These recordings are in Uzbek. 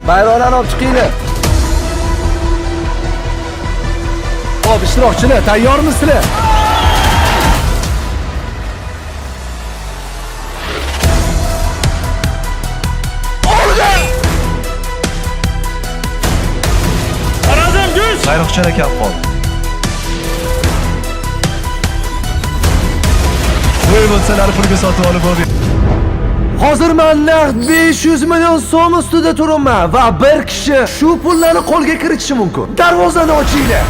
Bayroqlarni olib chiqinglar. Hop, ishtirokchilar, tayyormisizlar? Bayroqchilar kam qoldi. Voy bo'lsalar pulga sotib olib bo'ldi. Hozir men naqd 500 million so'm ustida turibman va bir kishi shu pullarni qo'lga kiritishi mumkin. Darvozani ochinglar.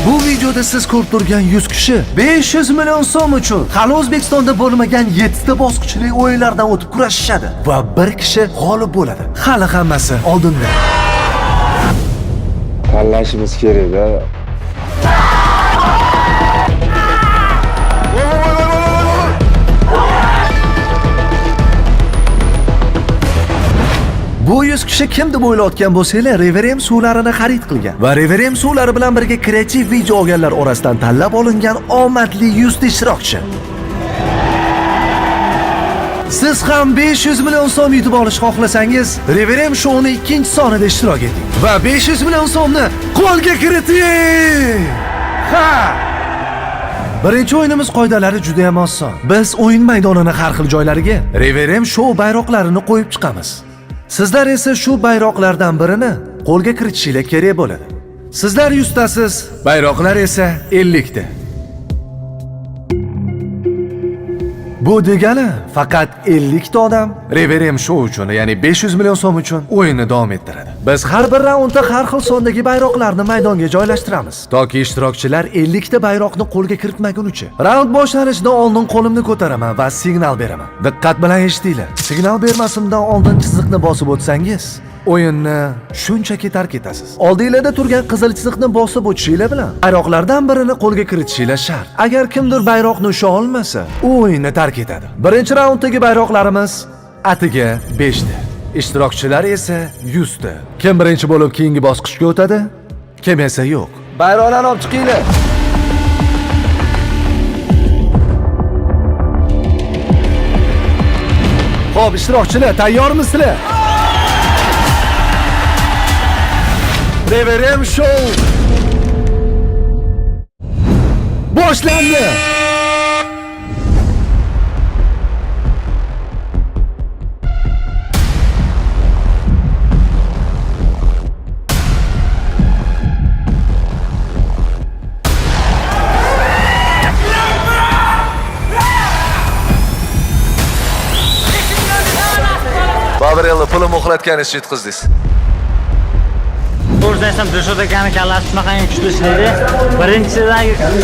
Bu videoda siz ko'rib turgan 100 kishi 500 million so'm uchun hali O'zbekistonda bo'lmagan 7 ta bosqichli o'yinlardan o'tib kurashishadi va bir kishi g'olib bo'ladi. Hali hammasi oldinda. Tanlashimiz kerak-da. Bu 100 kishi kim deb o'ylayotgan bo'lsanglar, Reverem suvlarini xarid qilgan va Reverem suvlari bilan birga kreativ video olganlar orasidan tanlab olingan omadli 100 ta ishtirokchi. Siz ham 500 million so'm yutib olishni xohlasangiz, Reverem shouning 2-sonida ishtirok eting va 500 million so'mni qo'lga kiriting. Ha! Birinchi o'yinimiz qoidalari juda ham oson. Biz o'yin maydonining har xil joylariga Reverem show bayroqlarini qo'yib chiqamiz. Sizlar esa shu bayroqlardan birini qo'lga kiritishingiz kerak bo'ladi. Sizlar 100 tasiz, bayroqlar esa 50 ta. Bu degani faqat 50 ta odam Reverem show uchun, ya'ni 500 million so'm uchun o'yinni davom ettiradi. Biz har bir raundda har xil sondagi bayroqlarni maydonga joylashtiramiz, toki ishtirokchilar 50 ta bayroqni qo'lga kiritmagunicha. Raund boshlanishidan oldin qo'limni ko'taraman va signal beraman. Diqqat bilan eshitinglar. Signal bermasimdan oldin chiziqni bosib o'tsangiz, o'yinni shunchaki tark etasiz. Oldinglarda turgan qizil chiziqni bosib o'tishinglar bilan bayroqlardan birini qo'lga kiritishinglar shart. Agar kimdir bayroqni usha olmasa, u o'yinni tark etadi. Birinchi raunddagi bayroqlarimiz atiga 5 ta. Ishtirokchilar esa 100 ta. Kim birinchi bo'lib keyingi bosqichga o'tadi, kim esa yo'q. Bayroqlarni olib chiqinglar. Xo'p, ishtirokchilar, tayyormisizlar? Reverem show boshlandi. Bavrelni pulni muxlatganingiz yutqizdingiz. To'g'ri desam, Dilshod akani kallasi shunaqangi kuchli ishlaydi. Birinchidan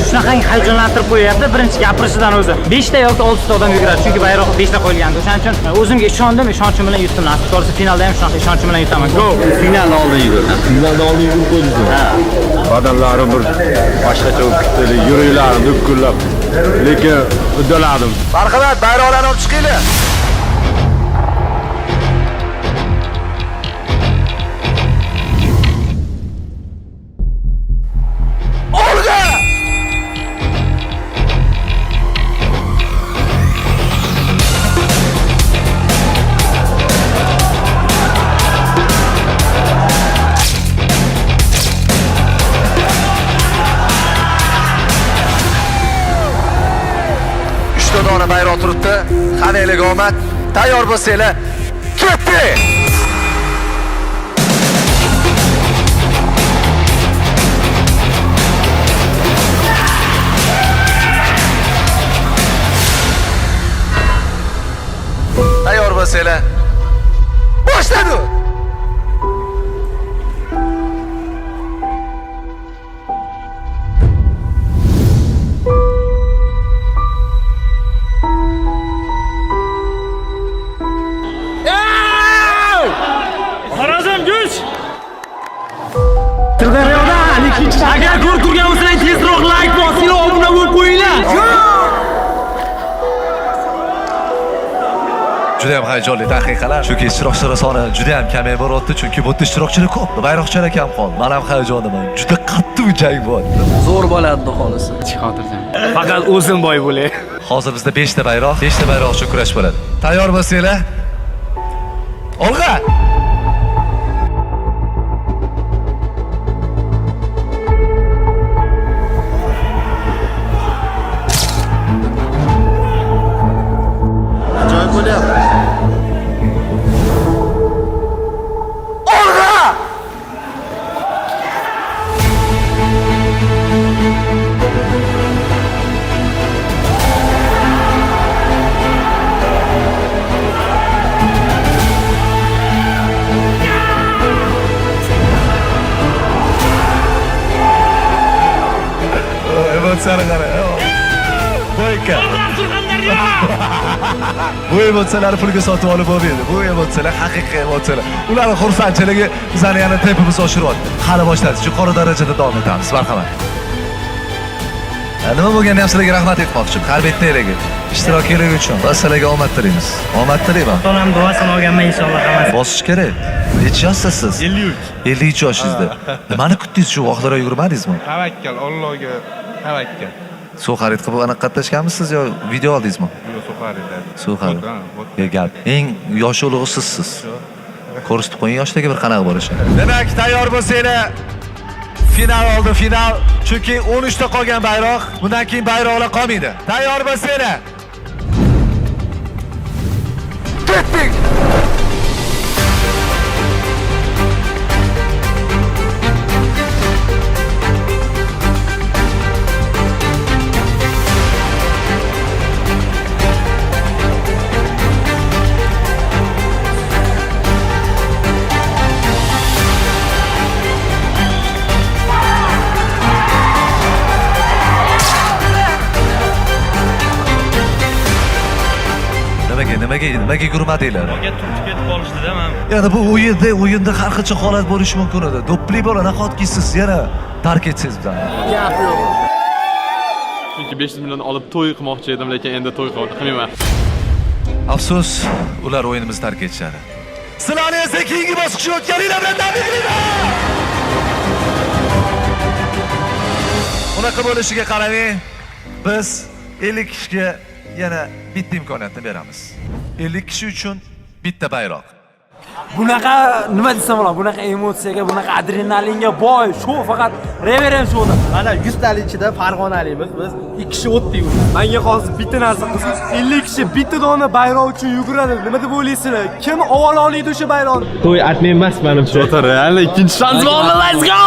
shunaqangi hayajonlantirib qo'yapti, birinchi gapirishidan o'zi. 5 ta yoki 6 ta odam yuguradi, chunki bayroq 5 ta qo'yilgandi. O'shaning uchun o'zimga ishondim, ishonchim bilan yutdim. Nasib qolsa finalda ham shunaqa ishonchim bilan yutaman. Go! Finalda oldin yugurdim. Finalda oldin yugurib qo'ydingiz. Ha. Badalarim bir boshqacha o'tdi, yuraklarim dukullab. Lekin uddaladim. Marhamat, bayroqlarni olib chiqinglar. Dona bayroq turibdi. Qanaylik omad. Tayyor bo'lsanglar, ketdi. Tayyor bo'lsanglar, boshladi. Agar ko'rib turgan bo'lsangiz tezroq like bosinglar, obuna bo'lib qo'yinglar. Juda ham hayajonli daqiqalar. Chunki ishtirokchilar soni juda ham kamayib boryapti, chunki bu yerda ishtirokchilar ko'p, bayroqchilar kam qoldi. Men ham hayajondaman. Juda qattiq jang bo'lyapti. Zo'r bo'ladi xohlasa. Xotirjam. Faqat o'zim boy bo'lay. Hozir bizda 5 ta bayroq uchun kurash bo'ladi. Tayyor bo'lsanglar, Olga! Ajoyib bo'lyapti. Emotsiyani qara. Boyka. Bu emotsiyalarni pulga sotib olib bo'lmaydi. Bu emotsiyalar haqiqiy emotsiyalar. Ularning xursandchiligi bizani yana tepimizni oshiryapti. Hali boshladi. Yuqori darajada davom etamiz. Marhamat. Nima bo'lganda ham sizlarga rahmat aytmoqchiman. Qalbingdagi ishtirokingiz uchun va sizlarga omad tilaymiz. Omad tilayman. Onam duosini olganman inshaalloh hammasi. Bosish kerak. Necha yoshsiz siz? 53 yoshingizda. Nimani kutdingiz shu vaqtlarda yugurmadingizmi? Tavakkal, Allohga tavakkal. Suv xarid qilib anaqa qatnashganmisiz yo video oldingizmi? Yo'q, suv xaridlar. Suv xarid. Gap. Eng yosh ulug'isiz siz. Ko'rsatib qo'ying yoshdagi bir qanaqa bo'lishi. Demak, tayyor bo'lsanglar final oldi, final. Chunki 13 ta qolgan bayroq, bundan keyin bayroqlar qolmaydi. Tayyor bo'lsanglar. Ketdik. Nimaga yurmadinglar? Turib ketib qolishdi-da, men. Yana bu o'yinda har qancha holat bo'lishi mumkin edi. Do'pli bola nahotki siz yana tark etsangiz bizani. Gap yo'q. Chunki 500 million olib to'y qilmoqchi edim, lekin endi to'y qilmayman. Afsus, ular o'yinimizni tark etishadi. Sizlarni esa keyingi bosqichga o'tganinglar bilan tabriklayman. Unaqa bo'lishiga qaramang, biz 50 kishiga yana bitta imkoniyatni beramiz. 50 kishi uchun bitta bayroq. Bunaqa nima desam bo'ladi? Bunaqa emotsiyaga, bunaqa adrenalinga boy show faqat Reverend showda. Mana 100 talik ichida Farg'onalimiz biz 2 kishi o'tdik. Menga hozir bitta narsa qilsin. 50 kishi bitta dona bayroq uchun yuguradi. Nima deb o'ylaysizlar? Kim avval oladi o'sha bayroqni? To'y atmen emas menimcha. Real ikkinchi shans bormi? Let's go!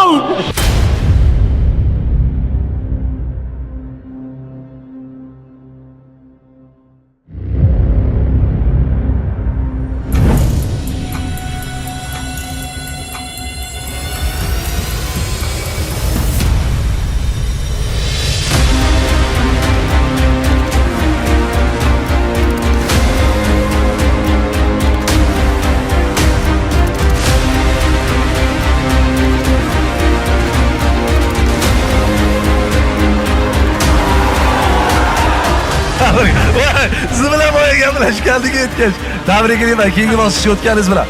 Siz bilan boya gaplashib keldik aytgach. Tabriklayman keyingi bosqichga o'tganingiz bilan.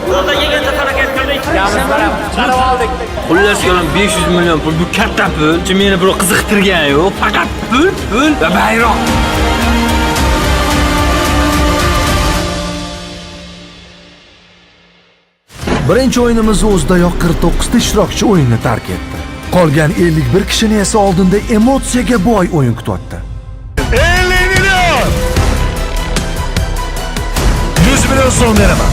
Xullas kalom 500 million pul bu katta pul. Meni birov qiziqtirgan yo'q. Faqat pul va bayroq. Birinchi o'yinimiz o'zidayoq 49 ta ishtirokchi o'yinni tark etdi. Qolgan 51 kishini esa oldinda emotsiyaga boy o'yin kutyapti. 50 million! 100 million so'm beraman.